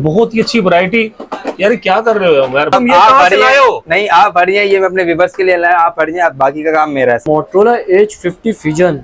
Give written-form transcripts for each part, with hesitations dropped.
बहुत ही अच्छी वैरायटी। यार क्या कर रहे हो यार? तुम ये कहां से लाए हो? नहीं आप पढ़िए, ये मैं अपने व्यूअर्स के लिए लाया, आप पढ़िए, आप बाकी का काम मेरा है। मोटरोला एज 50 फ्यूजन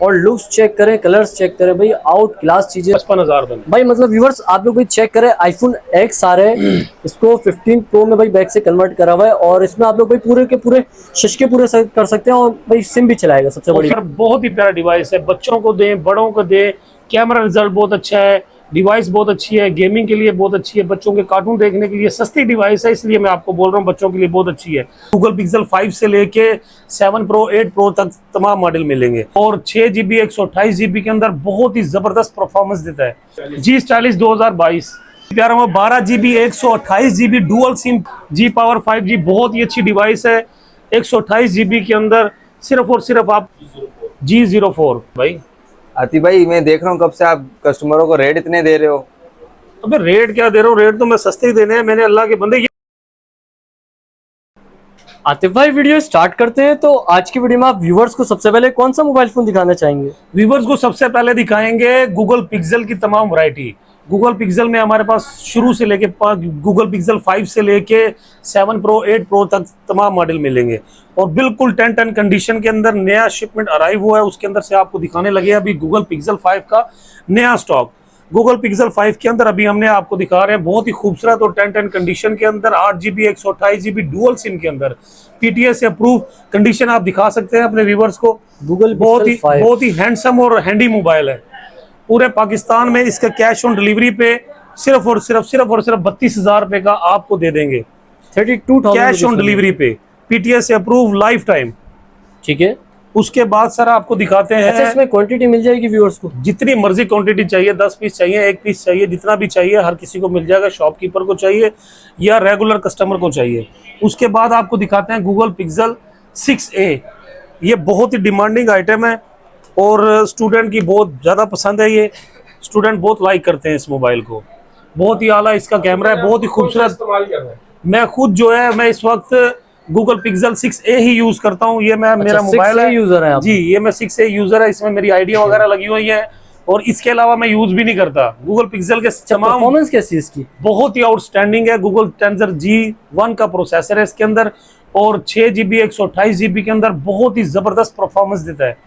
और लुक्स चेक करें, कलर्स चेक करें भाई, आउट क्लास चीजें। 55,000 भाई मतलब व्यूअर्स आप लोग भी चेक करें, आईफोन एक्स आ रहे हैं, इसको 15 प्रो में भाई बैक से कन्वर्ट करा हुआ है और इसमें आप लोग भाई पूरे के पूरे शशके पूरे कर सकते हैं और भाई सिम भी चलाएगा। सबसे बड़ी बहुत ही प्यारा डिवाइस है, बच्चों को दें, बड़ों को दें। कैमरा रिजल्ट बहुत अच्छा है, डिवाइस बहुत अच्छी है, गेमिंग के लिए बहुत अच्छी है, बच्चों के कार्टून देखने के लिए सस्ती डिवाइस है, इसलिए मैं आपको बोल रहा हूँ बच्चों के लिए बहुत अच्छी है। गूगल पिक्सल 5 से लेके 7 प्रो 8 प्रो तक तमाम मॉडल मिलेंगे और 6GB 128GB के अंदर बहुत ही जबरदस्त परफॉर्मेंस देता है। जी स्टाइलिश 2022 प्यारा 12GB 128GB डुअल सिम जी पावर 5G बहुत ही अच्छी डिवाइस है। 128GB के अंदर सिर्फ और सिर्फ आप G04 भाई। आतिफ भाई मैं देख रहा हूँ कब से आप कस्टमरों को रेट इतने दे रहे हो। अबे रेट क्या दे रहा हूँ, रेट तो मैं सस्ते ही देने हैं, मैंने अल्लाह के बंदे। आतिफ भाई वीडियो स्टार्ट करते हैं, तो आज की वीडियो में आप व्यूवर्स को सबसे पहले कौन सा मोबाइल फोन दिखाना चाहेंगे? व्यूवर्स को सबसे पहले दिखाएंगे गूगल पिक्सल की तमाम वैरायटी। गूगल पिक्सल में हमारे पास शुरू से लेके गूगल पिक्सल 5 से लेके 7 प्रो 8 प्रो तक तमाम मॉडल मिलेंगे और बिल्कुल 10 कंडीशन के अंदर नया शिपमेंट अराइव हुआ है, उसके अंदर से आपको दिखाने लगे अभी गूगल पिक्सल 5 का नया स्टॉक। गूगल पिक्सल 5 के अंदर अभी हमने आपको दिखा रहे हैं बहुत ही खूबसूरत और 10 कंडीशन के अंदर 8GB 128GB डुअल सिम के अंदर PTS से अप्रूव कंडीशन आप दिखा सकते हैं अपने व्यूवर्स को। गूगल बहुत ही हैंडसम और हैंडी मोबाइल है। पूरे पाकिस्तान में इसका कैश ऑन डिलीवरी पे सिर्फ और सिर्फ 32,000 रुपए का आपको दे देंगे। 32,000 कैश ऑन डिलीवरी पे PTS से अप्रूव लाइफ टाइम। ठीक है, उसके बाद सर आपको दिखाते हैं। अच्छा इसमें क्वांटिटी मिल जाएगी व्यूअर्स को? जितनी मर्जी क्वांटिटी चाहिए, 10 पीस चाहिए, 1 पीस चाहिए, जितना भी चाहिए हर किसी को मिल जाएगा। शॉपकीपर को चाहिए या रेगुलर कस्टमर को चाहिए। उसके बाद आपको दिखाते हैं गूगल पिक्सल 6a। ये बहुत ही डिमांडिंग आइटम है और स्टूडेंट की बहुत ज़्यादा पसंद है। ये स्टूडेंट बहुत लाइक करते हैं इस मोबाइल को। बहुत ही आला इसका कैमरा है, बहुत ही खूबसूरत। मैं खुद जो है मैं इस वक्त गूगल पिक्सल 6a ही यूज करता हूँ। ये मैं मेरा मोबाइल है यूजर है जी, ये मैं 6a यूजर है। इसमें मेरी आईडिया वगैरह लगी हुई है और इसके अलावा मैं यूज भी नहीं करता। गूगल पिक्सल के तमाम परफॉर्मेंस कैसी है इसकी? बहुत ही आउटस्टैंडिंग है। गूगल टेंसर G1 का प्रोसेसर है इसके अंदर और 6GB 128GB के अंदर बहुत ही जबरदस्त परफॉर्मेंस देता है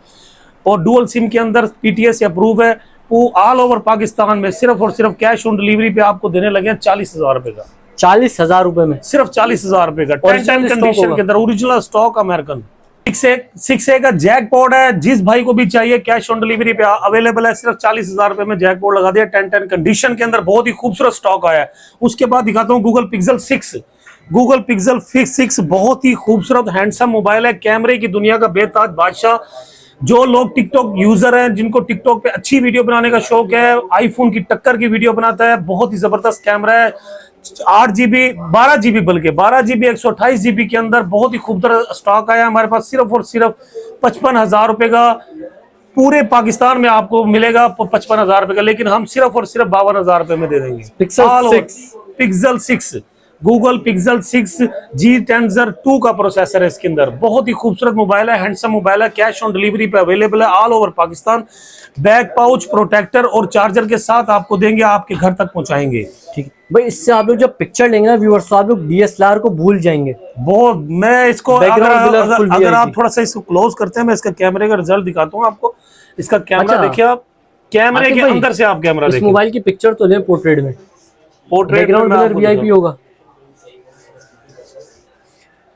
और डुअल सिम के अंदर PTS से अप्रूव है। वो ऑल ओवर पाकिस्तान में सिर्फ और सिर्फ कैश ऑन डिलीवरी पे आपको देने लगे हैं 40,000 रुपए का। 40,000 रुपए में सिर्फ 40,000 रुपए का 10 कंडीशन के अंदर ओरिजिनल स्टॉक अमेरिकन। 6A का जैकपॉट है, जिस भाई को भी चाहिए कैश ऑन डिलीवरी पे अवेलेबल है। सिर्फ 40,000 रुपए में जैकपॉट लगा दिया। 10 कंडीशन के अंदर बहुत ही खूबसूरत स्टॉक आया है। उसके बाद दिखाता हूँ गूगल पिक्सल 6। गूगल पिक्सल 6 बहुत ही खूबसूरत हैंडसम मोबाइल है, कैमरे की दुनिया का बेताज बादशाह। जो लोग टिकटॉक यूजर हैं, जिनको टिकटॉक पे अच्छी वीडियो बनाने का शौक है, आईफोन की टक्कर की वीडियो बनाता है। बहुत ही जबरदस्त कैमरा है। 8GB 12GB बल्कि 12GB 128GB के अंदर बहुत ही खूबसूरत स्टॉक आया हमारे पास। सिर्फ और सिर्फ 55,000 रुपए का पूरे पाकिस्तान में आपको मिलेगा 55,000 रुपए का, लेकिन हम सिर्फ और सिर्फ 52,000 रुपए में दे देंगे। Pixel 6 Google pixel 6 G tensor 2 का प्रोसेसर है इसके अंदर। बहुत ही खूबसूरत मोबाइल है, हैंडसम मोबाइल है, कैश ऑन डिलीवरी पे अवेलेबल है all over Pakistan. Back pouch, protector और चार्जर के साथ आपको देंगे, आपके घर तक पहुंचाएंगे। ठीक है भाई, इससे आप लोग जब पिक्चर लेंगे ना व्यूअर्स, तो आप लोग DSLR को भूल जाएंगे। बहुत मैं इसको अगर आप थोड़ा सा इसको क्लोज करते हैं, मैं इसका कैमरे का रिजल्ट दिखाता हूँ आपको। इसका कैमरा देखिए आप, कैमरे के अंदर से आप कैमरा देखिए। मोबाइल की पिक्चर तो ले पोर्ट्रेट में, पोर्ट्रेट VIP होगा।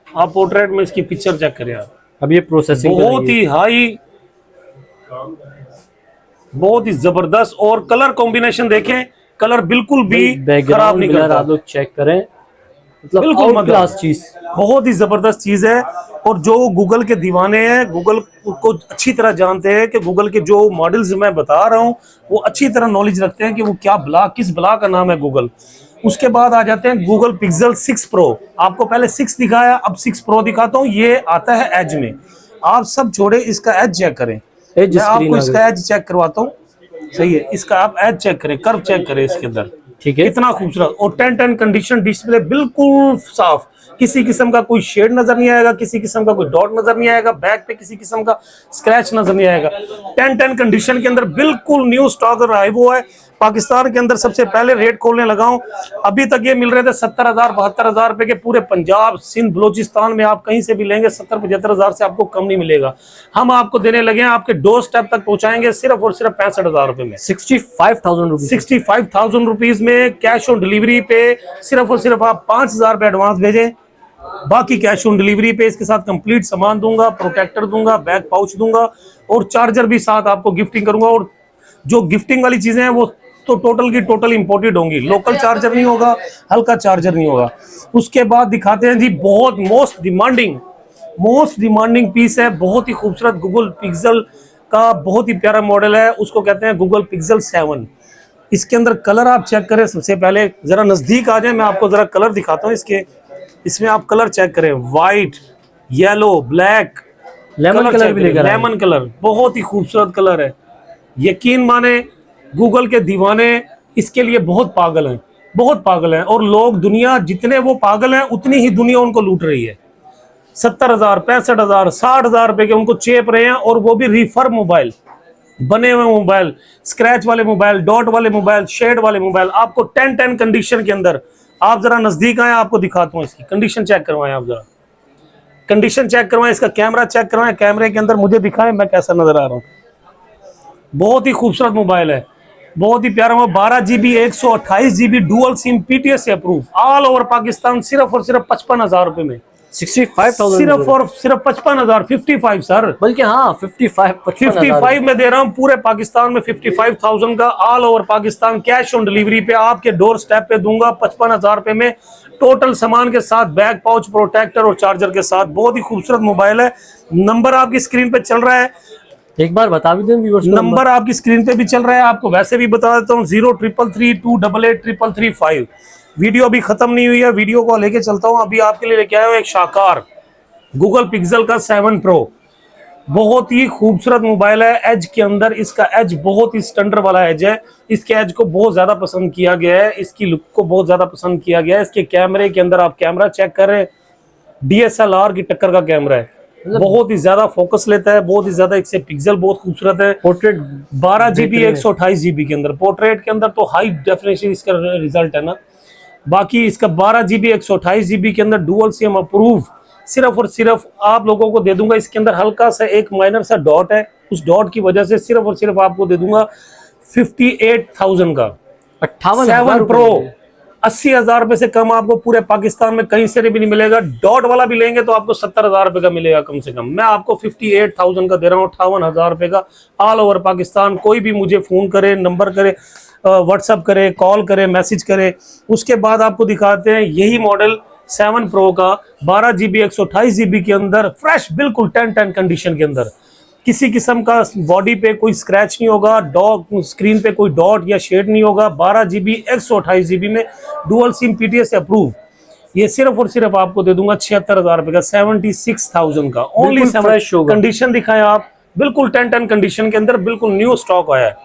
आप पोर्ट्रेट में इसकी पिक्चर चेक करें आप। अब ये प्रोसेसिंग बहुत ही हाई, बहुत ही जबरदस्त और कलर कॉम्बिनेशन देखें, कलर बिल्कुल भी खराब नहीं करता। आप लोग चेक करें, मतलब बिल्कुल क्लास चीज, बहुत ही जबरदस्त चीज है। और जो गूगल के दीवाने हैं, गूगल को अच्छी तरह जानते हैं कि गूगल के जो मॉडल्स मैं बता रहा हूँ वो अच्छी तरह नॉलेज रखते हैं कि वो क्या ब्लॉक, किस ब्लॉक का नाम है गूगल। उसके बाद आ जाते हैं गूगल पिक्सल 6 प्रो। आपको पहले 6 दिखाया, अब 6 प्रो दिखाता हूँ। ये आता है एज में, आप सब छोड़े, इसका एज चेक करें। मैं आपको इसका एज चेक करवाता हूँ, सही है। इसका आप एज चेक करें, कर्व चेक करें इसके अंदर, ठीक है, कितना खूबसूरत। और 10 कंडीशन डिस्प्ले बिल्कुल साफ, किसी किस्म का कोई शेड नजर नहीं आएगा, किसी किस्म का कोई डॉट नजर नहीं आएगा, बैक पे किसी किस्म का स्क्रैच नजर नहीं आएगा। 10 कंडीशन के अंदर बिल्कुल न्यू स्टॉक अराइव हुआ है। पाकिस्तान के अंदर सबसे पहले रेट खोलने लगा हूं। अभी तक ये मिल रहे थे 70,000 72,000 रुपए के। पूरे पंजाब सिंध बलोचिस्तान में आप कहीं से भी लेंगे 70-75,000 से आपको कम नहीं मिलेगा। हम आपको देने लगे हैं, आपके डोर स्टेप तक पहुंचाएंगे सिर्फ और सिर्फ 65,000 रुपए में। 65,000 रुपीज। 65,000 रुपीज में कैश ऑन डिलीवरी पे सिर्फ और सिर्फ आप 5,000 रुपए एडवांस भेजें, बाकी कैश ऑन डिलीवरी पे। इसके साथ कंप्लीट सामान दूंगा, प्रोटेक्टर दूंगा, बैक पाउच दूंगा और चार्जर भी साथ आपको गिफ्टिंग करूंगा। और जो गिफ्टिंग वाली चीजें हैं वो तो टोटल की टोटल इंपोर्टेड होंगी, लोकल चार्जर नहीं होगा, हल्का चार्जर नहीं होगा। उसके बाद दिखाते हैं जी बहुत मोस्ट डिमांडिंग पीस है, बहुत ही खूबसूरत गूगल पिक्सल का बहुत ही प्यारा मॉडल है, उसको कहते हैं गूगल पिक्सल 7। इसके अंदर कलर आप चेक करें। सबसे पहले जरा नजदीक आ जाए, मैं आपको जरा कलर दिखाता हूँ इसके। इसमें आप कलर चेक करें, white, yellow, black, lemon colour भी लेकर आए। लेमन कलर बहुत ही खूबसूरत कलर है। यकीन माने गूगल के दीवाने इसके लिए बहुत पागल हैं और लोग, दुनिया जितने वो पागल हैं उतनी ही दुनिया उनको लूट रही है। 70,000 65,000 60,000 रुपए के उनको चेप रहे हैं, और वो भी रिफर मोबाइल, बने हुए मोबाइल, स्क्रैच वाले मोबाइल, डॉट वाले मोबाइल, शेड वाले मोबाइल, आपको 10-10 कंडीशन के अंदर। आप जरा नजदीक आए, आपको दिखाता हूँ इसकी कंडीशन चेक करवाएं। आप जरा कंडीशन चेक करवाएं, इसका कैमरा चेक करवाएं, कैमरे के अंदर मुझे दिखाएं मैं कैसा नजर आ रहा हूँ। बहुत ही खूबसूरत मोबाइल है, बहुत ही प्यारा। 12 GB 128 GB dual SIM PTS से अप्रूव, ऑल ओवर पाकिस्तान, सिर्फ और सिर्फ 55,000 रुपए में। 65,000 सिर्फ और सिर्फ 55,000, 55 सर, बल्कि हाँ 55 में दे रहा हूँ पूरे पाकिस्तान में। 55,000 का all over Pakistan cash on delivery पे आपके डोर स्टेप पे दूंगा 55,000 रुपए में, टोटल सामान के साथ, बैक पाउच, प्रोटेक्टर और चार्जर के साथ। बहुत ही खूबसूरत मोबाइल है। नंबर आपकी स्क्रीन पे चल रहा है, एक बार बता भी दें व्यूअर्स को। नंबर आपकी स्क्रीन पे भी चल रहा है, आपको वैसे भी बता देता हूँ, 0333288333। वीडियो अभी खत्म नहीं हुई है, वीडियो को लेके चलता हूँ। अभी आपके लिए लेके आया हूँ एक शाकार गूगल पिक्सल का 7 प्रो। बहुत ही खूबसूरत मोबाइल है। एज के अंदर इसका एज बहुत ही स्टैंडर्ड वाला एज है। इसके एज को बहुत ज्यादा पसंद किया गया है, इसकी लुक को बहुत ज्यादा पसंद किया गया है। इसके कैमरे के अंदर आप कैमरा चेक कर रहे हैं, DSLR की टक्कर का कैमरा है, बहुत ही ज्यादा फोकस लेता है, बहुत ही ज्यादा। इससे पिक्सल बहुत खूबसूरत है। पोर्ट्रेट 12 GB 128 GB के अंदर, पोर्ट्रेट के अंदर तो हाई डेफिनेशन इसका रिजल्ट है ना। बाकी इसका 12 GB 128 GB के अंदर डुअल सिम अप्रूव, सिर्फ और सिर्फ आप लोगों को दे दूंगा। इसके अंदर हल्का सा एक माइनर सा डॉट है, उस डॉट की वजह से सिर्फ और सिर्फ आपको दे दूंगा 58,000 का 58,000 7 प्रो। 80,000 रुपए से कम आपको पूरे पाकिस्तान में कहीं से भी नहीं मिलेगा। डॉट वाला भी लेंगे तो आपको 70,000 रुपए का मिलेगा कम से कम। मैं आपको 58,000 का दे रहा हूँ, 58,000 रुपए का, ऑल ओवर पाकिस्तान। कोई भी मुझे फोन करे, नंबर करे, व्हाट्सअप करे, कॉल करे, मैसेज करे। उसके बाद आपको दिखाते हैं यही मॉडल 7 प्रो का 12 GB 128 GB के अंदर, फ्रेश बिल्कुल 10-10 कंडीशन के अंदर। किसी किस्म का बॉडी पे कोई स्क्रैच नहीं होगा, डॉट स्क्रीन पे कोई डॉट या शेड नहीं होगा। 12 GB 128 GB में डुअल सिम PTS से अप्रूव। ये सिर्फ और सिर्फ आपको दे दूंगा 76,000 रुपए का, 76,000 का ओनली। फ्रेश होगा। कंडीशन दिखाएं आप, बिल्कुल 10-10 कंडीशन के अंदर, बिल्कुल न्यू स्टॉक आया है,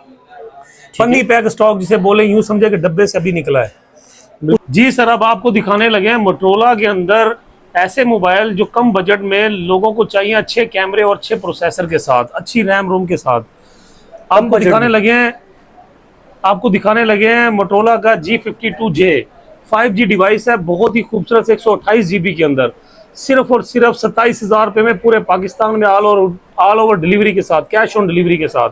पन्नी पैक स्टॉक जिसे बोले, यूं समझे कि डब्बे से अभी निकला है जी। सर अब आपको दिखाने लगे हैं मोटरोला के अंदर ऐसे मोबाइल जो कम बजट में लोगों को चाहिए, अच्छे कैमरे और अच्छे प्रोसेसर के साथ, अच्छी रैम रोम के साथ। आपको दिखाने लगे हैं मोटरोला का G52J 5G डिवाइस है, बहुत ही खूबसूरत 128 GB के अंदर, सिर्फ और सिर्फ 27,000 रुपए में पूरे पाकिस्तान में ऑल ओवर डिलीवरी के साथ, कैश ऑन डिलीवरी के साथ,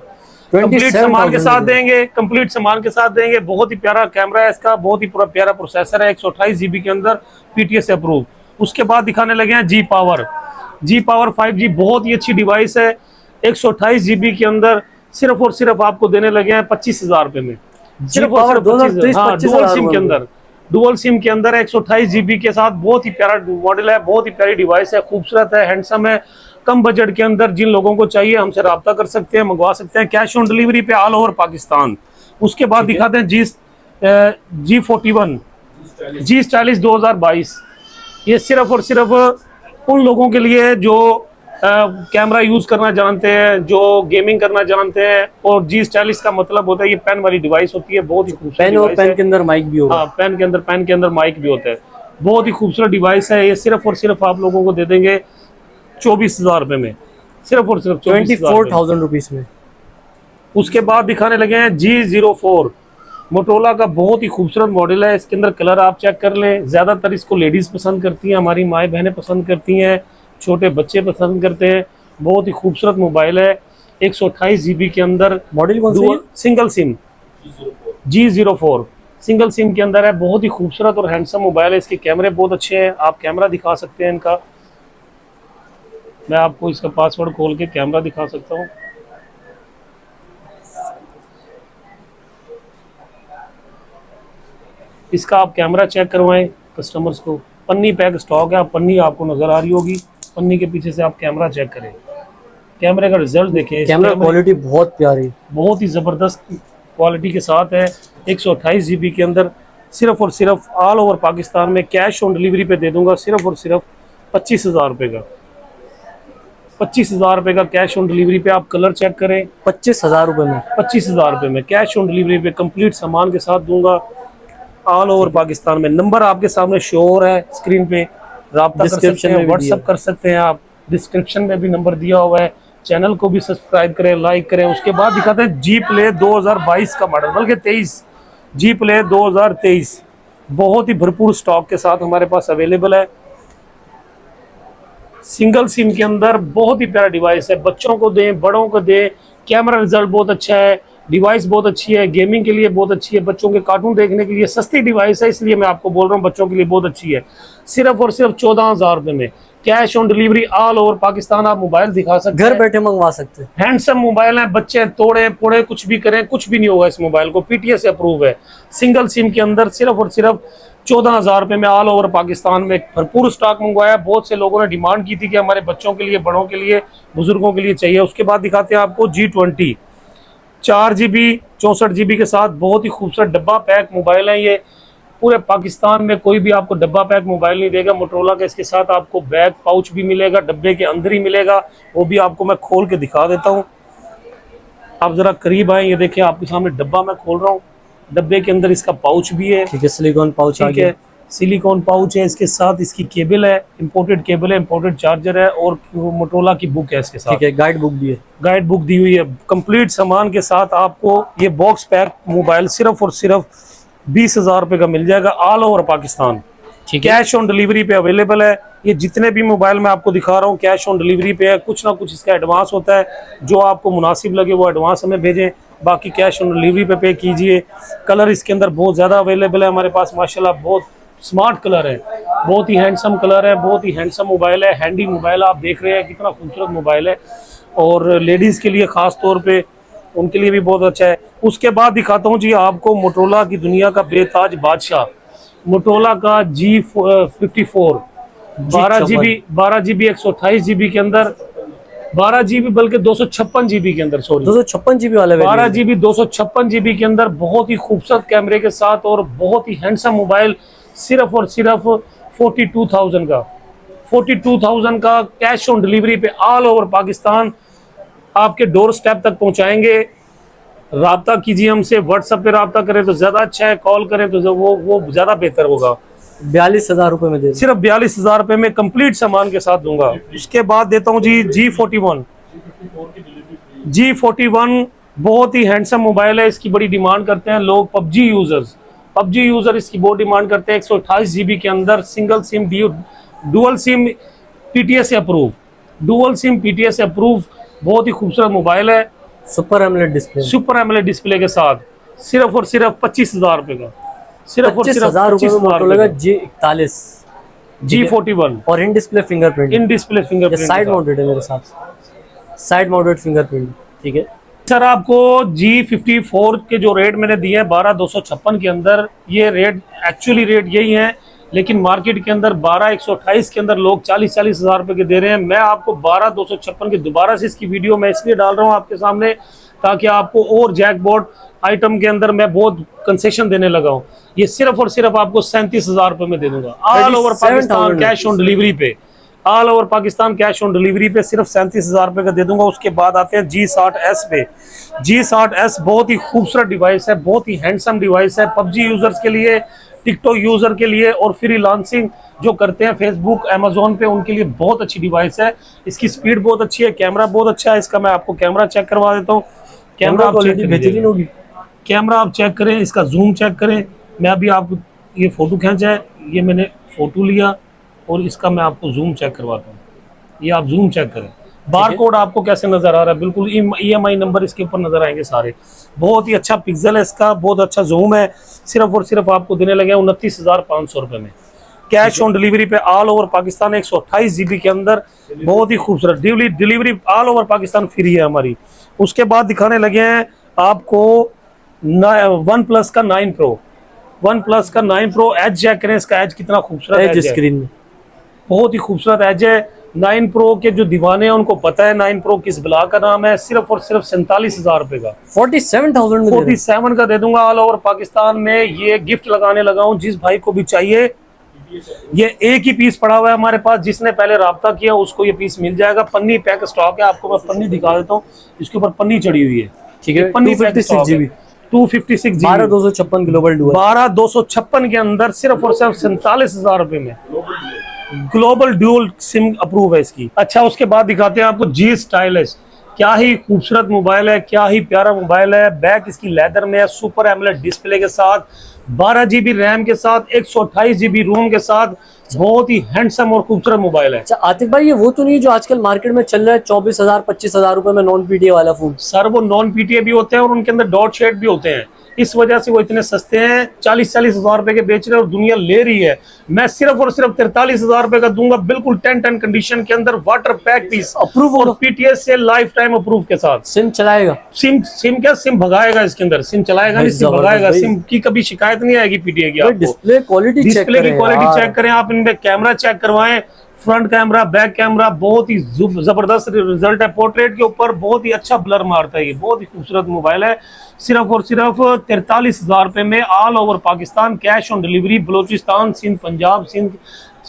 कंप्लीट सामान के साथ देंगे, कंप्लीट सामान के साथ देंगे। बहुत ही प्यारा कैमरा है इसका, बहुत ही प्यारा प्रोसेसर है, 128 GB के अंदर, PTS अप्रूव। उसके बाद दिखाने लगे हैं G Power 5G, बहुत ही अच्छी डिवाइस है, 128 GB के अंदर, सिर्फ और सिर्फ आपको देने लगे हैं 25,000 रुपए में, सिर्फ और सिर्फ 25,000 डुअल सिम के अंदर। डुअल सिम के अंदर 128 GB के साथ, बहुत ही प्यारा मॉडल है, बहुत ही प्यारी डिवाइस है, खूबसूरत है, हैंडसम है। कम बजट के अंदर जिन लोगों को चाहिए हमसे रब्ता कर सकते हैं, मंगवा सकते हैं, कैश ऑन डिलीवरी पे ऑल ओवर पाकिस्तान। उसके बाद दिखाते हैं G41 G40 2022। ये सिर्फ और सिर्फ उन लोगों के लिए जो कैमरा यूज करना जानते हैं, जो गेमिंग करना जानते हैं। और G40 का मतलब होता है ये पेन वाली डिवाइस होती है, बहुत ही खूबसूरत पेन, और पेन के अंदर माइक भी होगा। हाँ, पेन के अंदर माइक भी होता है, बहुत ही खूबसूरत डिवाइस है। ये सिर्फ और सिर्फ आप लोगों को दे देंगे 24,000 रुपए में, सिर्फ और सिर्फ 24,000 रुपीज में। उसके बाद दिखाने लगे हैं G04 मोटरोला का बहुत ही खूबसूरत मॉडल है। इसके अंदर कलर आप चेक कर लें। ज़्यादातर इसको लेडीज़ पसंद करती हैं, हमारी माएँ बहनें पसंद करती हैं, छोटे बच्चे पसंद करते हैं। बहुत ही खूबसूरत मोबाइल है। 128 GB के अंदर मॉडल कौन सा है? Single SIM G04 single SIM के अंदर है। बहुत ही खूबसूरत और हैंडसम मोबाइल है। इसके कैमरे बहुत अच्छे हैं। आप कैमरा दिखा सकते हैं इनका। मैं आपको इसका पासवर्ड खोल के कैमरा दिखा सकता हूँ। इसका आप कैमरा चेक करवाएं कस्टमर्स को। पन्नी पैक स्टॉक है, आप पन्नी आपको नजर आ रही होगी, पन्नी के पीछे से आप कैमरा चेक करें, कैमरे का रिजल्ट देखें। कैमरा क्वालिटी बहुत प्यारी, बहुत ही ज़बरदस्त क्वालिटी के साथ है। 128 GB के अंदर सिर्फ और सिर्फ ऑल ओवर पाकिस्तान में कैश ऑन डिलीवरी पे दे दूंगा, सिर्फ और सिर्फ 25,000 रुपये का। 25,000 रुपये का कैश ऑन डिलीवरी पे। आप कलर चेक करें। 25,000 रुपये में, 25,000 रुपये में कैश ऑन डिलीवरी पे कंप्लीट सामान के साथ दूंगा ऑल ओवर पाकिस्तान में। नंबर आपके सामने शो हो रहा है स्क्रीन पे, राब्ता कर सकते हैं, व्हाट्सअप कर सकते हैं आप। डिस्क्रिप्शन में भी नंबर दिया हुआ है। चैनल को भी सब्सक्राइब करें, लाइक करें। उसके बाद दिखाते हैं जी प्ले 2022 का मॉडल, बल्कि 23 जी प्ले 2023 बहुत ही भरपूर स्टॉक के साथ हमारे पास अवेलेबल है। सिंगल सिम के अंदर बहुत ही प्यारा डिवाइस है। बच्चों को दें, बड़ों को दें। कैमरा रिजल्ट बहुत अच्छा है, डिवाइस बहुत अच्छी है, गेमिंग के लिए बहुत अच्छी है, बच्चों के कार्टून देखने के लिए सस्ती डिवाइस है, इसलिए मैं आपको बोल रहा हूँ बच्चों के लिए बहुत अच्छी है। सिर्फ और सिर्फ 14,000 रुपये में cash on delivery all over Pakistan आप मोबाइल दिखा सकते हैं, घर बैठे मंगवा सकते हैं। हैंडसम मोबाइल है। बच्चे तोड़े फोड़े कुछ भी करें, कुछ भी नहीं होगा इस मोबाइल को। PTS अप्रूव है। सिंगल सिम के अंदर सिर्फ और सिर्फ 14,000 रुपये में ऑल ओवर पाकिस्तान में भरपूर स्टॉक मंगवाया। बहुत से लोगों ने डिमांड की थी कि हमारे बच्चों के लिए, बड़ों के लिए, बुजुर्गों के लिए चाहिए। उसके बाद दिखाते हैं आपको G20 4 GB 64 GB के साथ बहुत ही खूबसूरत डब्बा पैक मोबाइल है। ये पूरे पाकिस्तान में कोई भी आपको डब्बा पैक मोबाइल नहीं देगा मोटरोला का। इसके साथ आपको बैग पाउच भी मिलेगा, डब्बे के अंदर ही मिलेगा। वो भी आपको मैं खोल के दिखा देता हूँ। आप जरा करीब आए, ये देखें आपके सामने डब्बा मैं खोल रहा हूँ। डब्बे के अंदर इसका पाउच भी है, ठीक है, सिलिकॉन पाउच, ठीक है, सिलिकॉन पाउच है। इसके साथ इसकी केबल है, इंपोर्टेड केबल है, इंपोर्टेड चार्जर है, और मोटरोला की बुक है इसके साथ, ठीक है, गाइड बुक भी है। गाइड बुक दी हुई है। कंप्लीट सामान के साथ आपको ये बॉक्स पैक मोबाइल सिर्फ और सिर्फ 20,000 रुपये का मिल जाएगा ऑल ओवर पाकिस्तान। ठीक है, कैश ऑन डिलीवरी पे अवेलेबल है। ये जितने भी मोबाइल मैं आपको दिखा रहा हूँ कैश ऑन डिलीवरी पे है। कुछ ना कुछ इसका एडवांस होता है, जो आपको मुनासिब लगे वो एडवांस हमें भेजें, बाकी कैश ऑन डिलीवरी पे कीजिए। कलर इसके अंदर बहुत ज़्यादा अवेलेबल है हमारे पास माशाल्लाह। बहुत स्मार्ट कलर है, बहुत ही हैंडसम कलर है, बहुत ही हैंडसम मोबाइल है। हैंडी मोबाइल आप देख रहे हैं, कितना खूबसूरत मोबाइल है, और लेडीज़ के लिए ख़ास तौर पे उनके लिए भी बहुत अच्छा है। उसके बाद दिखाता हूँ जी आपको मोटरोला की दुनिया का बेताज बादशाह, मोटरोला का G54 12 GB 128 GB के अंदर, 12 GB बल्कि 256 GB के अंदर, सॉरी 256 GB वाला 12 GB 256 GB के अंदर, बहुत ही खूबसूरत कैमरे के साथ और बहुत ही हैंडसम मोबाइल। सिर्फ और सिर्फ 42,000 का, 42,000 का कैश ऑन डिलीवरी पे ऑल ओवर पाकिस्तान आपके डोर स्टेप तक पहुंचाएंगे। राब्ता कीजिए हमसे, व्हाट्सएप पे राब्ता करें तो ज़्यादा अच्छा है, कॉल करें तो वो ज़्यादा बेहतर होगा। 42,000 रुपये में दे, सिर्फ 42,000 रुपये में कंप्लीट सामान के साथ दूंगा। उसके बाद देता हूँ जी G41 बहुत ही हैंडसम मोबाइल है। इसकी बड़ी डिमांड करते हैं लोग, पबजी यूजर इसकी बहुत डिमांड करते हैं। 128 GB के अंदर, single SIM, dual SIM, PTS approve, dual SIM PTS approve, बहुत ही खूबसूरत मोबाइल है। सुपर एमोलेड डिस्प्ले के साथ सिर्फ और सिर्फ 25,000 रुपये का, सिर्फ और सिर्फ 25,000 रुपये का G41 G41 और in display fingerprint, in display fingerprint side mounted है मेरे साथ, साइड माउंटेड फिंगरप्रिंट। ठीक है सर, आपको G54 के जो रेट मैंने दिए हैं 12,256 के अंदर, ये रेट एक्चुअली रेट यही है, लेकिन मार्केट के अंदर 12,128 के अंदर लोग 40,000 रुपये के दे रहे हैं। मैं आपको 12,256 की दोबारा से इसकी वीडियो मैं इसलिए डाल रहा हूँ आपके सामने, ताकि आपको और जैकपॉट आइटम के अंदर मैं बहुत कंसेशन देने लगा हूँ। ये सिर्फ और सिर्फ आपको 37,000 रुपये में दे दूंगा all over Pakistan cash on delivery पे, all over Pakistan cash on delivery पे सिर्फ 37,000 रुपये का दे दूंगा। उसके बाद आते हैं G60S पे। G60S बहुत ही खूबसूरत डिवाइस है, बहुत ही हैंडसम डिवाइस है। पबजी यूजर्स के लिए, टिकटॉक यूजर के लिए, और फ्रीलांसिंग जो करते हैं फेसबुक, अमेजोन पे, उनके लिए बहुत अच्छी डिवाइस है। इसकी स्पीड बहुत अच्छी है, कैमरा बहुत अच्छा है। इसका मैं आपको कैमरा चेक करवा देता हूँ। कैमरा क्वालिटी बेहतरीन होगी। कैमरा आप चेक करें, इसका जूम चेक करें। मैं अभी आपको ये फोटो खींचा है, ये मैंने फोटो लिया और इसका मैं आपको जूम चेक करवाता हूँ। ये आप जूम चेक करें, बार कोड आपको कैसे नजर आ रहा है, बिल्कुल EMI नंबर इसके ऊपर नजर आएंगे सारे। बहुत ही अच्छा पिक्सल है इसका, बहुत अच्छा जूम है। सिर्फ और सिर्फ आपको देने लगे 29,500 रुपए में, कैश ऑन डिलीवरी पे ऑल ओवर पाकिस्तान, 128 GB के अंदर। बहुत ही खूबसूरत delivery all over Pakistan free है हमारी। उसके बाद दिखाने लगे हैं आपको वन प्लस का 9 Pro। वन प्लस का 9 Pro एज चेक करें, इसका एज कितना खूबसूरत एज एज है, स्क्रीन में बहुत ही खूबसूरत एज है। 9 Pro के जो दीवाने हैं उनको पता है 9 Pro किस ब्लॉक का नाम है। सिर्फ और सिर्फ 47,000 रुपए का, 47,000 में 47 का दे दूंगा ऑल ओवर पाकिस्तान में। ये गिफ्ट लगाने लगा हूं, जिस भाई को भी चाहिए। ये एक ही पीस पड़ा हुआ है हमारे पास, जिसने पहले राब्ता किया उसको ये पीस मिल जाएगा। पन्नी पैक स्टॉक है, आपको मैं पन्नी दिखा देता हूँ, इसके ऊपर पन्नी चढ़ी हुई है। ठीक है, पन्नी 256 GB, 256 GB, 12,256 ग्लोबल डुअल, 12,256 के अंदर सिर्फ और सिर्फ 47,000 रुपए में ग्लोबल ड्यूल सिम अप्रूव है इसकी। अच्छा, उसके बाद दिखाते हैं आपको G स्टाइलिश। क्या ही खूबसूरत मोबाइल है, क्या ही प्यारा मोबाइल है। बैक इसकी लेदर में है, सुपर एमोलेड डिस्प्ले के साथ, 12 GB रैम के साथ, 128 GB रोम के साथ। बहुत ही हैंडसम और खूबसूरत मोबाइल है। अच्छा आतिफ भाई, ये वो तो नहीं जो आजकल मार्केट में चल रहा है 24,000 25,000 रुपए में नॉन PTA वाला फोन? सर वो नॉन PTA भी होते हैं और उनके अंदर डॉट शेड भी होते हैं, इस वजह से वो इतने सस्ते हैं। 40,000 रुपए के बेच रहे हैं और दुनिया ले रही है। मैं सिर्फ और सिर्फ 43,000 रुपए का दूंगा, बिल्कुल 10 कंडीशन के अंदर, वाटर पैक पीस अप्रूव और होगा, PTA से लाइफ टाइम अप्रूव के साथ। सिम चलाएगा? सिम क्या, सिम भगाएगा इसके अंदर, सिम चलाएगा नहीं, सिम भगाएगा। सिम की कभी शिकायत नहीं आएगी PTA की। आपको डिस्प्ले क्वालिटी चेक डिस्प्ले की क्वालिटी चेक करें आप, इनमें कैमरा चेक करवाएं, फ्रंट कैमरा बैक कैमरा, बहुत ही जबरदस्त रिजल्ट है। पोर्ट्रेट के ऊपर बहुत ही अच्छा ब्लर मारता है, ये बहुत ही खूबसूरत मोबाइल है। सिर्फ और सिर्फ 43,000 रुपए में all over Pakistan, cash on delivery. Balochistan, Sindh, Punjab, Sindh,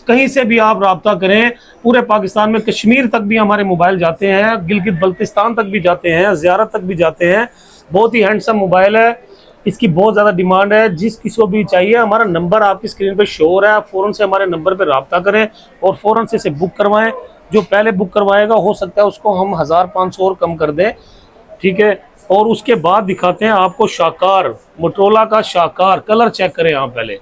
कहीं से भी आप राब्ता करें, पूरे पाकिस्तान में, कश्मीर तक भी हमारे मोबाइल जाते हैं, गिलगित बल्तिस्तान तक भी जाते हैं, ज़ियारत तक भी जाते हैं। बहुत ही हैंडसम मोबाइल है, इसकी बहुत ज़्यादा डिमांड है। जिस किसी को भी चाहिए, हमारा नंबर आपकी स्क्रीन पे शो हो रहा है, फ़ौरन से हमारे नंबर पे राब्ता करें और फ़ौरन से इसे बुक करवाएं। जो पहले बुक करवाएगा हो सकता है उसको हम 1,500 और कम कर दें, ठीक है। और उसके बाद दिखाते हैं आपको शाकार, मोटरोला का शाकार। कलर चेक करें आप पहले,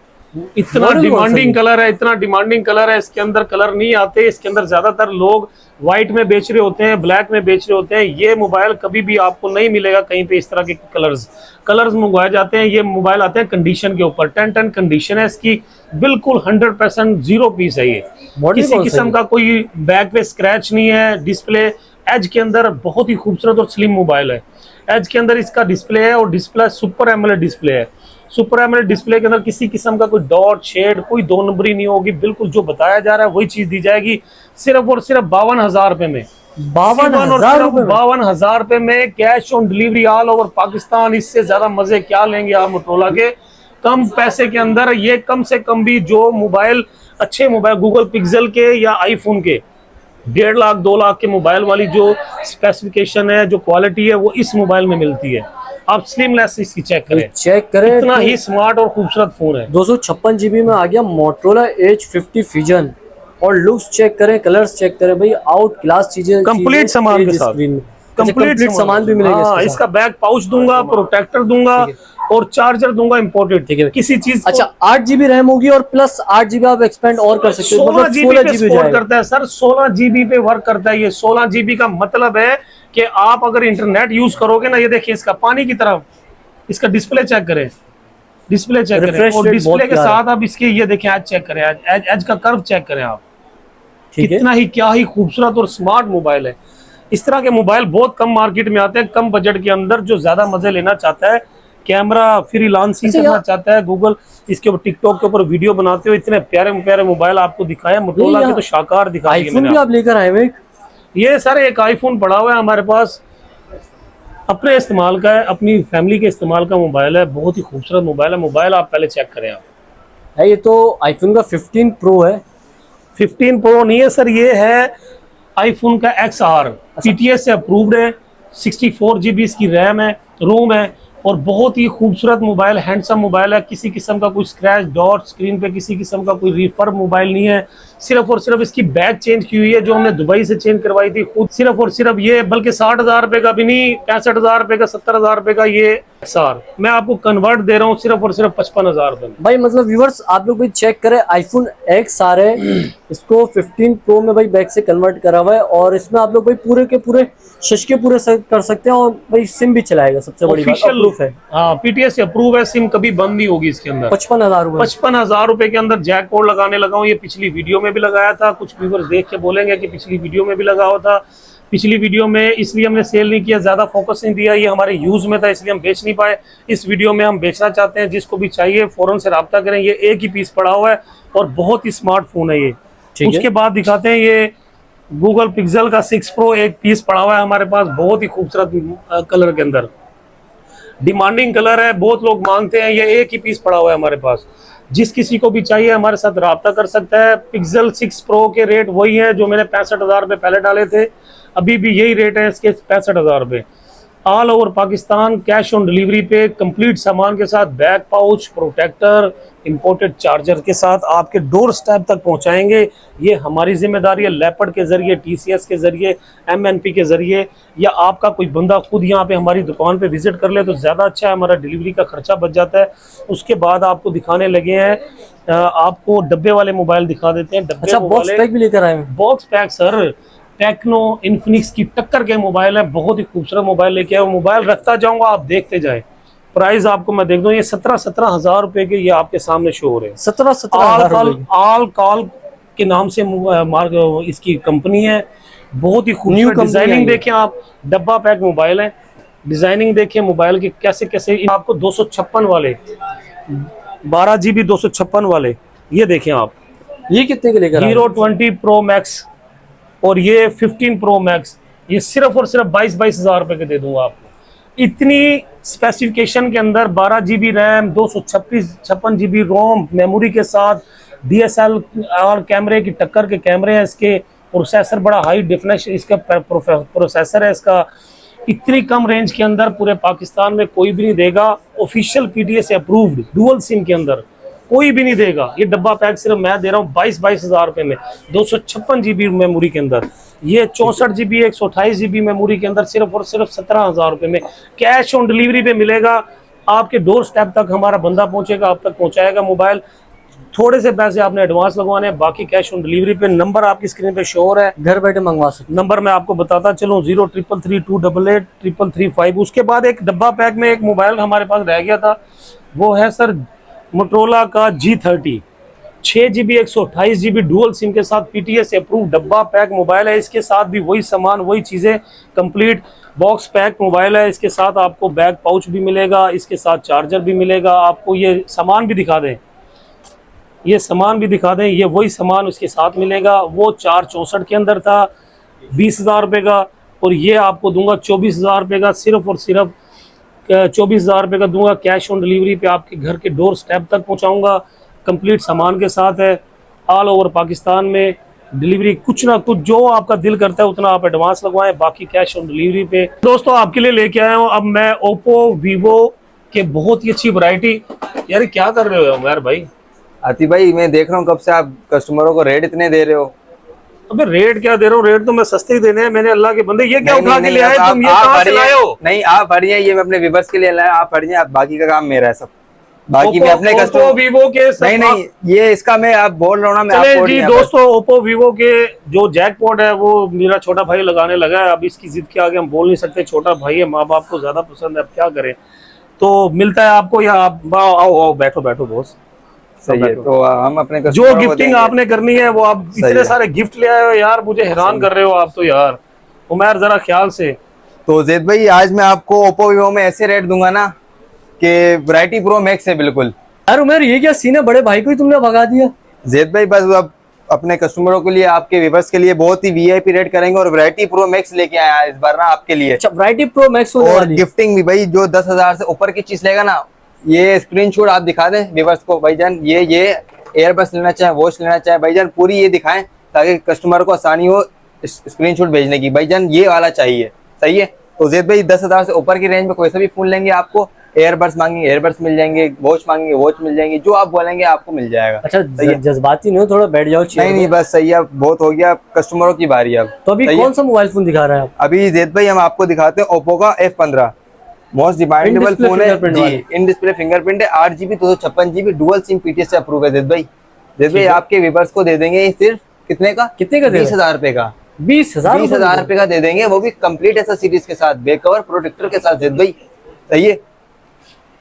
इतना डिमांडिंग कलर है, इतना डिमांडिंग कलर है। इसके अंदर कलर नहीं आते, इसके अंदर ज्यादातर लोग व्हाइट में बेच रहे होते हैं, ब्लैक में बेच रहे होते हैं। ये मोबाइल कभी भी आपको नहीं मिलेगा कहीं पे इस तरह के कलर्स मंगवाए जाते हैं। ये मोबाइल आते हैं कंडीशन के ऊपर, 10 कंडीशन है इसकी, बिल्कुल 100% जीरो पीस है ये। किसी किस्म का कोई बैक पे स्क्रैच नहीं है। डिस्प्ले एज के अंदर बहुत ही खूबसूरत और स्लिम मोबाइल है। एज के अंदर इसका डिस्प्ले है और डिस्प्ले सुपर एमोलेड डिस्प्ले है। सुपर एमोलेड डिस्प्ले के अंदर किसी किस्म का कोई डॉट शेड, कोई 2 नंबरी नहीं होगी, बिल्कुल जो बताया जा रहा है वही चीज दी जाएगी। सिर्फ और सिर्फ 52,000 रुपए में, 52,000 रुपए में cash on delivery all over Pakistan. इससे ज्यादा मजे क्या लेंगे आप मोटरोला के? कम पैसे के अंदर ये कम से कम भी जो मोबाइल, अच्छे मोबाइल गूगल पिक्सल के या आईफोन के 1.5 लाख 2 लाख के मोबाइल वाली जो स्पेसिफिकेशन है, जो क्वालिटी है, वो इस मोबाइल में मिलती है। आप स्लिमलेस इसकी चेक करें, इतना ही स्मार्ट और खूबसूरत फोन है। 256 GB में आ गया मोटरोला H50 फ्यूजन। और लुक्स चेक करें, कलर्स चेक करें भाई, आउट क्लास चीजें, कंप्लीट सामान के साथ, कंप्लीट सामान भी मिलेगा। हाँ, इसका बैक पाउच दूंगा, प्रोटेक्टर दूंगा और चार्जर दूंगा इंपोर्टेड, ठीक है। किसी चीज अच्छा 8 GB रैम होगी और प्लस 8 GB आप एक्सपेंड और कर सकते हो, 16 GB पे सपोर्ट करता है सर, 16 GB पे वर्क करता है ये। 16 GB का मतलब है कि आप अगर इंटरनेट यूज करोगे ना, ये देखिए इसका पानी की तरफ, इसका डिस्प्ले चेक करें, डिस्प्ले चेक करें, और डिस्प्ले के साथ आप इसके ये देखें एज चेक करें, एज का कर्व चेक करें आप, कितना ही क्या ही खूबसूरत और स्मार्ट मोबाइल है। इस तरह के मोबाइल बहुत कम मार्केट में आते हैं, कम बजट के अंदर। जो ज्यादा मजे लेना चाहता है, कैमरा फ्रीलांसिंग करना चाहता है, गूगल इसके ऊपर टिकटॉक के ऊपर वीडियो बनाते हो, इतने प्यारे प्यारे मोबाइल आपको दिखाया। मोटरोला के तो शाकार दिखाई। आईफोन भी आप लेकर आए हुए? ये सर एक आईफोन पड़ा हुआ है हमारे पास, अपने इस्तेमाल का है, अपनी फैमिली के इस्तेमाल का मोबाइल है। बहुत ही खूबसूरत मोबाइल है। मोबाइल आप पहले चेक करें आप। ये तो आईफोन का 15 प्रो है। 15 प्रो नहीं है सर, ये है आईफोन का XR, PTS से अप्रूव्ड है। 64 GB इसकी रैम है, रोम है, और बहुत ही खूबसूरत मोबाइल, हैंडसम मोबाइल है। किसी किस्म का कोई स्क्रैच डॉट स्क्रीन पे, किसी किस्म का कोई रिफर मोबाइल नहीं है। सिर्फ और सिर्फ इसकी बैक चेंज की हुई है, जो हमने दुबई से चेंज करवाई थी खुद। सिर्फ और सिर्फ ये, बल्कि 60,000 रुपए का भी नहीं, 65,000 रुपए का, 70,000 रुपए का ये सर मैं आपको कन्वर्ट दे रहा हूँ सिर्फ और सिर्फ 55,000 रुपए में। भाई मतलब व्यूवर्स आप लोग भी चेक करें, आईफोन X आ रहे हैं, इसको 15 प्रो में भाई बैक से कन्वर्ट करा हुआ है और इसमें आप लोग भाई पूरे के पूरे शश के पूरे कर सकते हैं और भाई सिम भी चलाएगा। सबसे बड़ी बात ऑफिशियल प्रूफ है, हाँ पीटीएस से अप्रूव है, सिम कभी बंद नहीं होगी इसके अंदर। 55,000 रुपए। 55,000 रुपए के अंदर जैक पोर्ट लगाने लगा हूँ। ये पिछली वीडियो में भी लगाया था, कुछ व्यूअर्स देख के बोलेंगे कि पिछली वीडियो में भी लगा हुआ था। पिछली वीडियो में इसलिए हमने सेल नहीं किया, ज्यादा फोकस नहीं दिया, ये हमारे यूज में था इसलिए हम बेच नहीं पाए। इस वीडियो में हम बेचना चाहते हैं, जिसको भी चाहिए फौरन से राब्ता करें। ये एक ही पीस पड़ा हुआ है और बहुत ही स्मार्ट फोन है ये। उसके बाद दिखाते हैं ये गूगल पिक्सल का 6 प्रो एक पीस पड़ा हुआ है हमारे पास, बहुत ही खूबसूरत कलर के अंदर, डिमांडिंग कलर है, बहुत लोग मांगते हैं। ये एक ही पीस पड़ा हुआ है हमारे पास, जिस किसी को भी चाहिए हमारे साथ राब्ता कर सकता है। पिक्सल 6 प्रो के रेट वही है जो मैंने 65,000 रुपये पहले डाले थे, अभी भी यही रेट है इसके 65,000 रुपये। All over Pakistan cash on delivery पे कंप्लीट सामान के साथ, back pouch, protector, imported charger के साथ आपके डोर स्टेप तक पहुंचाएंगे। ये हमारी जिम्मेदारी है, लेपर्ड के जरिए, टीसीएस के जरिए, एमएनपी के जरिए, या आपका कोई बंदा खुद यहाँ पे हमारी दुकान पे विजिट कर ले तो ज़्यादा अच्छा है, हमारा डिलीवरी का खर्चा बच जाता है। उसके बाद आपको दिखाने लगे हैं, आपको डब्बे वाले मोबाइल दिखा देते हैं। डब्बे अच्छा, बॉक्स पैक भी लेकर आए हैं। Box pack sir, techno Infinix की टक्कर के मोबाइल है, बहुत ही खूबसूरत मोबाइल लेके आए। मोबाइल रखता जाऊंगा, आप देखते जाए। प्राइस आपको मैं देख दूं, ये 17,000 रुपए के ये आपके सामने शो हो रहे हैं। 17,000 ऑल कॉल के नाम से इसकी कंपनी है, बहुत ही खूबसूरत डिजाइनिंग देखें आप। डब्बा पैक मोबाइल है, डिजाइनिंग देखें मोबाइल की कैसे कैसे। आपको 256 वाले 12 GB 256 वाले ये देखें आप, ये कितने के लेकर हीरो 20 प्रो मैक्स और ये 15 प्रो मैक्स, ये सिर्फ और सिर्फ 22,000 रुपए के दे दूंगा आपको। इतनी स्पेसिफिकेशन के अंदर 12 GB रैम, 256 GB रोम, मेमोरी के साथ DSLR कैमरे की टक्कर के कैमरे हैं इसके, प्रोसेसर बड़ा हाई डेफिनेशन इसका प्रोसेसर है इसका। इतनी कम रेंज के अंदर पूरे पाकिस्तान में कोई भी नहीं देगा। Official PTS approved dual SIM के अंदर कोई भी नहीं देगा। ये डब्बा पैक सिर्फ मैं दे रहा हूँ 22,000 रुपए में, 256 GB मेमोरी के अंदर। ये 64 GB 128 GB मेमोरी के अंदर सिर्फ और सिर्फ 17,000 रुपए में कैश ऑन डिलीवरी पे मिलेगा। आपके डोर स्टेप तक हमारा बंदा पहुंचेगा, आप तक पहुंचाएगा मोबाइल। थोड़े से पैसे आपने एडवांस लगवाने हैं, बाकी कैश ऑन डिलीवरी पे। नंबर आपकी स्क्रीन पे शो हो रहा है, घर बैठे मंगवा सकते। नंबर मैं आपको बताता चलूँ, 0333288335। उसके बाद एक डब्बा पैक में एक मोबाइल हमारे पास रह गया था, वो है सर मोटरोला का G30 6 GB 128 GB dual SIM के साथ PTS अप्रूव डब्बा पैक मोबाइल है। इसके साथ भी वही सामान, वही चीज़ें, कंप्लीट बॉक्स पैक मोबाइल है। इसके साथ आपको बैक पाउच भी मिलेगा, इसके साथ चार्जर भी मिलेगा। आपको ये सामान भी दिखा दें, ये सामान भी दिखा दें, ये वही सामान उसके साथ मिलेगा। वो 464 के अंदर था 20,000 रुपये का, और ये आपको दूंगा 24,000 रुपये का, सिर्फ और सिर्फ 24,000 रुपये का दूंगा। कैश ऑन डिलीवरी पे आपके घर के डोर स्टेप तक पहुंचाऊंगा, कंप्लीट सामान के साथ है। ऑल ओवर पाकिस्तान में डिलीवरी, कुछ ना कुछ जो आपका दिल करता है उतना आप एडवांस लगवाएं, बाकी कैश ऑन डिलीवरी पे। दोस्तों आपके लिए लेके आया हूँ अब मैं ओप्पो वीवो के बहुत ही अच्छी वैरायटी। यार क्या कर रहे हो उमर भाई? आतिफ भाई मैं देख रहा हूँ कब से आप कस्टमरों को रेट इतने दे रहे हो। अबे रेट क्या दे रहा हूँ, रेट तो मैं सस्ते ही देने हैं मैंने, अल्लाह के बंदे। ये क्या उठा के ले आए तुम, ये कहां से लाए हो? नहीं आप बढ़िया, ये मैं अपने व्यूअर्स के लिए लाया, आप बढ़िया, बाकी का काम मेरा है सब। बाकी मैं अपने कस्टमर वीवो के नहीं ये इसका मैं आप बोल रहा हूँ ना, मैं चले जी दोस्तों, ओप्पो वीवो के जो जैकपॉट है वो मेरा छोटा भाई लगाने लगा है। अब इसकी जिद के आगे हम बोल नहीं सकते, छोटा भाई है, माँ बाप को ज्यादा पसंद है, अब क्या करें। तो मिलता है आपको, या आप आओ बैठो बैठो बॉस, सही है। तो हम अपने जो गिफ्टिंग आपने करनी है वो आप इतने सारे गिफ्ट ले आए हो यार, मुझे हैरान कर रहे हो आप तो यार। उमर जरा ख्याल से। तो जैद भाई आज मैं आपको ओप्पो वीवो में ऐसे रेट दूंगा ना कि वैरायटी प्रो मैक्स है बिल्कुल। यार उमर ये क्या सीन है, बड़े भाई को ही तुमने भगा दिया। जैद भाई बस अब अपने कस्टमरों के लिए, आपके व्यूअर्स के लिए बहुत ही VIP रेट करेंगे और वैरायटी प्रो मैक्स लेके आया इस बार ना आपके लिए। अच्छा वैरायटी प्रो मैक्स और गिफ्टिंग भी भाई, जो 10,000 से ऊपर की चीज लेगा ना, ये स्क्रीनशॉट आप दिखा दें व्यूअर्स को भाईजान। ये एयरबड्स लेना चाहे, वॉच लेना चाहे भाईजान, पूरी ये दिखाएं ताकि कस्टमर को आसानी हो स्क्रीनशॉट भेजने की। भाईजान ये वाला चाहिए, सही है। तो जैद भाई 10,000 से ऊपर की रेंज में कोई सा भी फोन लेंगे, आपको एयरबड्स मांगेंगे एयरबड्स मिल जाएंगे, वॉच मांगेंगे वॉच मिल जाएंगे, जो आप बोलेंगे आपको मिल जाएगा। अच्छा जज्बाती नहीं हो, थोड़ा बैठ जाओ। नहीं बस सही है, बहुत हो गया, कस्टमरों की बारी है अब। तो अभी कौन सा मोबाइल फोन दिखा रहा है आप? अभी जैद भाई हम आपको दिखाते हैं ओप्पो का F15। Most demandable In-display phone है fingerprint जी। वाले। इन डिस्प्ले फिंगरप्रिंट है, 8 GB 256 GB dual SIM PTS से अप्रूव है जैद भाई। जैद भाई आपके व्यूअर्स को दे देंगे ये सिर्फ कितने का कितने का दे रहे हैं? 20,000 रुपए का। 20,000 20,000 रुपए का दे देंगे, वो भी कंप्लीट ऐसा सीरीज के साथ, बैक कवर प्रोटेक्टर के साथ जैद भाई। सही है,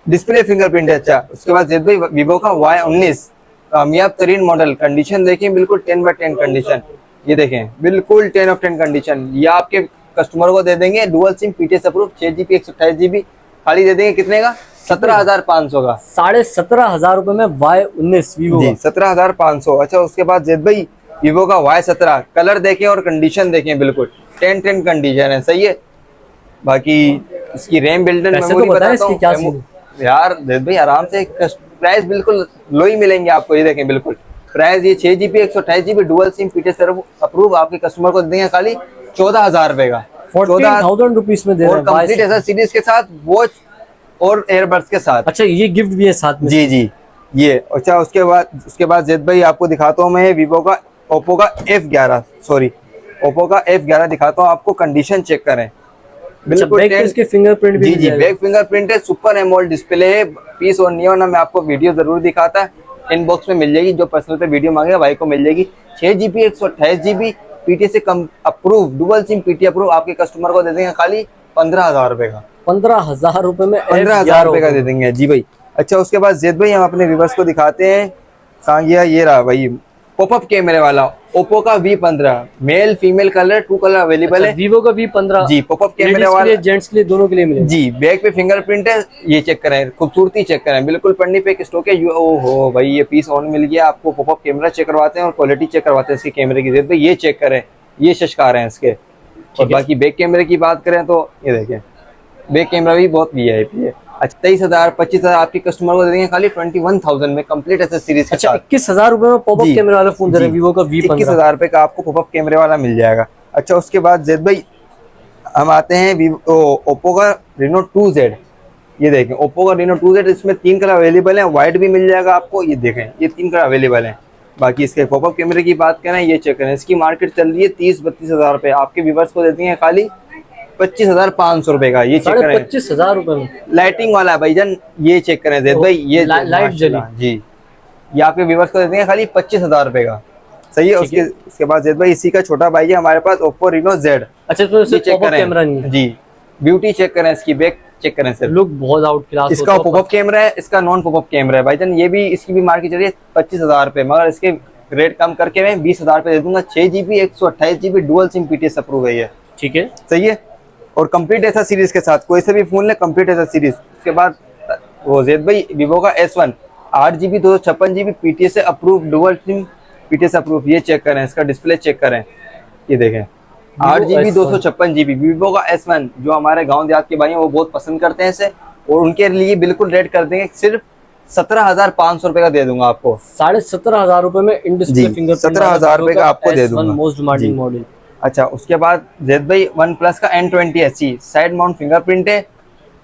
डिस्प्ले फिंगरप्रिंट है। अच्छा, उसके बाद जैद भाई वीवो का Y19 कामयाब तरीन मॉडल, कंडीशन देखें बिल्कुल 10/10 कंडीशन, ये देखें बिल्कुल 10 of 10 कंडीशन। ये आपके कस्टमर को दे देंगे dual SIM PTS approve 6 GB 128 GB, खाली दे देंगे कितने का 17,500 का। 17,500 रुपए में Y19 वीवो जी का। 17,500। अच्छा, उसके बाद जैद भाई वीवो का Y17, कलर देखें और कंडीशन देखें बिल्कुल 10/10 कंडीशन है। सही है, बाकी इसकी रैम बिल्डर पैसे तो मेमोरी बताएं बताता इसकी क्या हूँ सीन यार जैद भाई, आराम से प्राइस बिल्कुल लो ही मिलेंगे आपको। ये देखें बिल्कुल प्राइस, ये 6 GB 128 GB dual SIM PTS approve आपके कस्टमर को दे देंगे खाली 14,000 रुपए का। 14,000 रुपीज में दे रहे और हैं कंप्लीट Y17। ऐसा सीरीज के साथ, वॉच और एयरबड्स के साथ। अच्छा, ये गिफ्ट भी है साथ में। जी जी, ये। अच्छा, उसके बाद जैद भाई आपको दिखाता हूँ मैं वीवो का ओप्पो का F11 दिखाता हूँ आपको। कंडीशन चेक करें बिल्कुल बैक पे इसके फिंगरप्रिंट भी जी मिल जी, जाएगा। बैक फिंगरप्रिंट है, सुपर एमोलेड डिस्प्ले है, पीस और नियो ना मैं आपको वीडियो जरूर दिखाता है, इनबॉक्स में मिल जाएगी, जो पर्सनल पे वीडियो मांगेगा भाई को मिल जाएगी। 6 GB 128 GB पीटी से कम approve dual SIM PT approve आपके कस्टमर को दे देंगे खाली 15,000 रुपए का। 15,000 रुपए में 15,000 रुपए का दे देंगे जी भाई। अच्छा, उसके बाद जैद भाई हम अपने व्यूअर्स को दिखाते हैं, कहाँ गया, ये रहा भाई पॉपअप कैमरे वाला ओप्पो का V15, male female colour 2 colour available है। वीवो का V15 जी, पॉपअप कैमरे लेडीज के वाला लिए, जेंट्स के लिए, दोनों के लिए मिलेगा। जी। बैक पे फिंगरप्रिंट है, ये चेक करें, खूबसूरती चेक करें, बिल्कुल पन्नी पे एक स्टॉक है। ओहो भाई, ये पीस ऑन मिल गया आपको। पॉपअप कैमरा चेक करवाते हैं और क्वालिटी चेक करवाते हैं इसके कैमरे की। जैद भाई ये चेक करें, ये शशकार हैं इसके। और बाकी बैक कैमरे की बात करें तो ये देखें, बैक कैमरा भी बहुत VIP है। अच्छा, 23,000 25,000 आपके कस्टमर को दे देंगे खाली 21,000 में कंप्लीट ऐसे सीरीज। अच्छा, 21,000 रुपए में पॉपअप जी, कैमरे वाला फोन दे रहे हैं वीवो का V15। 21,000 रुपए का आपको पॉपअप कैमरे वाला मिल जाएगा। अच्छा, उसके बाद जैद भाई हम आते हैं ओप्पो का Reno 2Z। ये देखें ओप्पो का Reno 2Z, इसमें 3 कलर अवेलेबल है, व्हाइट भी मिल जाएगा आपको। ये देखें, ये 3 कलर अवेलेबल है। बाकी इसके पॉपअप कैमरे की बात करें, ये चेक करें, इसकी मार्केट चल रही है 30-32,000 रुपए, आपके व्यूअर्स को देती है खाली 25,500 रुपए का। ये चेक करें, 25,000 रुपए में लाइटिंग वाला है भाईजान, ये चेक करें जैद भाई, ये लाइट जली जी, ये आपके व्यूअर्स को देते हैं खाली 25,000 रुपए का। सही है। उसके बाद जैद भाई इसी का छोटा भाई है हमारे पास ओप्पो Reno Z। अच्छा, तो ये चेक करें कैमरा नहीं है जी, ब्यूटी चेक करें, इसकी बैक चेक करें सर, लुक बहुत आउट क्लास। इसका पॉपअप कैमरा है, इसका नॉन पॉपअप कैमरा है भाईजान। ये भी, इसकी भी मार्केट चल रही है 25,000 रुपए, मगर इसके रेट कम करके मैं 20,000 रुपए दे दूंगा। 6 GB 128 GB dual SIM PTS approve है ये। ठीक है, सही है, और कंप्लीट ऐसा सीरीज के साथ, कोई से भी फोन ले कंप्लीट ऐसा सीरीज। उसके बाद वो जैद भाई वीवो का S1 8 GB 256 GB पीटीएस से approve dual SIM PTS approve, ये चेक करें, इसका डिस्प्ले चेक करें, ये देखें 8 GB 256 GB वीवो का S1। जो हमारे गांव देहात के भाई हैं वो बहुत पसंद करते हैं इसे, और उनके लिए बिल्कुल रेट कर देंगे, सिर्फ 17,500 रुपए का दे दूंगा आपको। 17,500 रुपए में इन डिस्प्ले जी, फिंगरप्रिंट 17,000 रुपए का आपको दे दूंगा। Most demanding model. अच्छा, उसके बाद जैद भाई OnePlus का N20 SE side mount fingerprint है,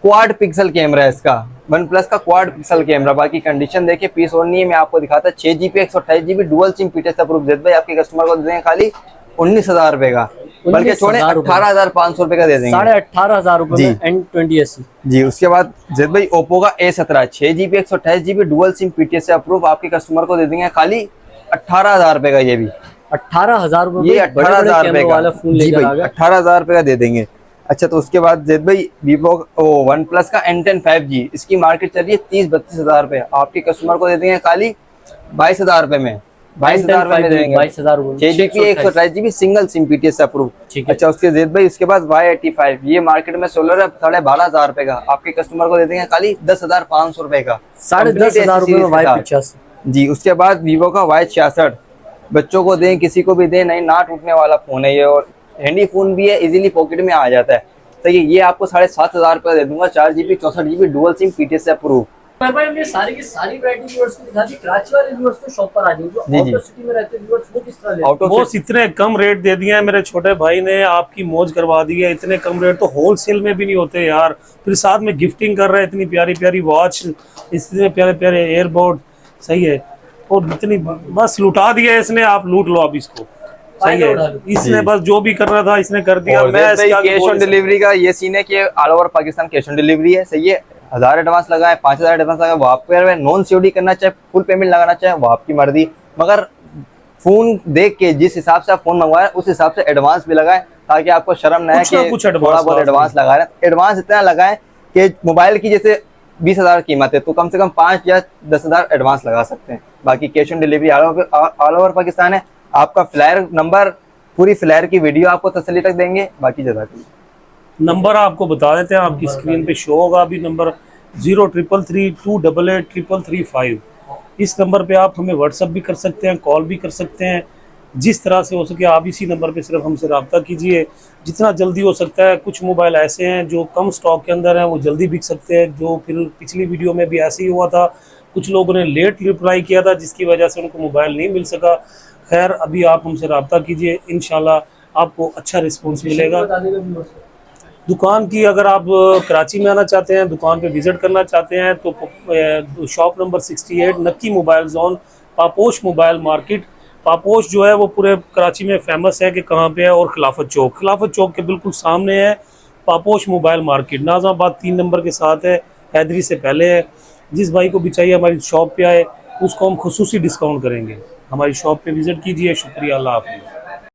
क्वाड पिक्सल कैमरा है इसका, OnePlus का क्वाड पिक्सल कैमरा। बाकी कंडीशन देखिए, पीस और नहीं है, मैं आपको दिखाता। 6 GB 128 GB dual SIM PTS approve Zaid भाई आपके कस्टमर को दे देंगे खाली 19,000 रुपए का, बल्कि छोड़े 18,500 रुपए का दे देंगे। 18,500 रुपए में N20 SE जी। उसके बाद जैद भाई ओप्पो का A17 6 GB 128 GB dual SIM PTS से अप्रूव आपके कस्टमर को दे देंगे खाली 18,000 रुपए का। ये भी 18,000 रुपए ये में 18,000 रुपए वाला का फोन जी लेकर आ भाई, गया। 18,000 रुपए का दे देंगे। अच्छा, तो उसके बाद जैद भाई वीवो OnePlus का N10 5G, इसकी मार्केट चल रही है 30-32,000 रुपए, आपके कस्टमर को दे देंगे खाली 22,000 रुपए में। 22,000 रुपए में दे देंगे। 22,000 रुपए 6 GB 128 GB single SIM PTS approve. अच्छा, उसके जैद भाई उसके बाद Y85, ये मार्केट में सोलर है 12,500 रुपए का, आपके कस्टमर को दे देंगे खाली 10,500 रुपए का। 10,500 रुपए में Y85 जी। उसके बाद वीवो का Y66, बच्चों को दें, किसी को भी दें, नहीं ना टूटने वाला फोन है ये, और हैंडी फोन भी है, इजीली पॉकेट में आ जाता है। तो ये आपको 7,500 रुपए दे दूंगा। 4 GB 64 GB dual SIM PTS से अप्रूव। भाई हमने सारी की सारी वैरायटी व्यूअर्स को दिखा दी। कराची वाले व्यूअर्स तो शॉप पर आ जाएंगे, जो आउट ऑफ सिटी में रहते हैं व्यूअर्स वो किस तरह लेते हैं? बॉस इतने कम रेट दे दिए हैं मेरे छोटे भाई ने, आपकी मौज करवा दी है। इतने कम रेट तो होलसेल में भी नहीं होते यार, फिर साथ में गिफ्टिंग कर रहे हैं, इतनी प्यारी प्यारी वॉच, इतने प्यारे प्यारे एयरबोर्ड। सही है, और इतनी बस लुटा दिया है इसने, आप लूट लो अब इसको। सही है, इसने बस जो भी करना था इसने कर दिया। और मैं इसके आगे कैश बोल ऑन नहीं सकता। डिलीवरी का ये सीन है कि all over Pakistan cash on delivery है, सही है। 1000 एडवांस लगाए, 5000 एडवांस लगाए, वो आप पे नॉन सीओडी करना चाहे फुल पेमेंट लगाना चाहे वो आपकी मर्जी, मगर फोन देख के जिस हिसाब से आप फोन मंगवाए उस हिसाब से एडवांस भी लगाए, ताकि आपको शर्म ना है कुछ ना कि कुछ थोड़ा बहुत एडवांस लगा रहे हैं। एडवांस इतना लगाए कि मोबाइल की जैसे 20,000 कीमत है तो कम से कम 5 या 10,000 एडवांस लगा सकते हैं। बाकी cash on delivery all over Pakistan है। आपका फ्लायर नंबर, पूरी फ्लायर की वीडियो आपको तसल्ली तक देंगे। बाकी जगह नंबर आपको बता देते हैं, आपकी स्क्रीन पे शो होगा अभी नंबर 0333288335। इस नंबर पे आप हमें व्हाट्सअप भी कर सकते हैं, कॉल भी कर सकते हैं, जिस तरह से हो सके आप इसी नंबर पे सिर्फ हमसे रब्ता कीजिए जितना जल्दी हो सकता है। कुछ मोबाइल ऐसे हैं जो कम स्टॉक के अंदर हैं, वो जल्दी बिक सकते हैं, जो फिर पिछली वीडियो में भी ऐसे ही हुआ था, कुछ लोगों ने लेट रिप्लाई किया था जिसकी वजह से उनको मोबाइल नहीं मिल सका। खैर अभी आप हमसे रब्ता कीजिए, इंशाल्लाह आपको अच्छा रिस्पॉन्स मिलेगा। दुकान की अगर आप कराची में आना चाहते हैं, दुकान पे विजिट करना चाहते हैं तो शॉप नंबर 68 नक्की mobile zone, Paposh mobile market. Paposh जो है वो पूरे कराची में फेमस है कि कहाँ पे है, और खिलाफत चौक के बिल्कुल सामने है Paposh mobile market. Nazabad 3 number के साथ है, हैदरी से पहले है। जिस भाई को भी चाहिए हमारी शॉप पे आए, उसको हम खुसूसी डिस्काउंट करेंगे। हमारी शॉप पे विजिट कीजिए। शुक्रिया, अल्लाह हाफ़िज़।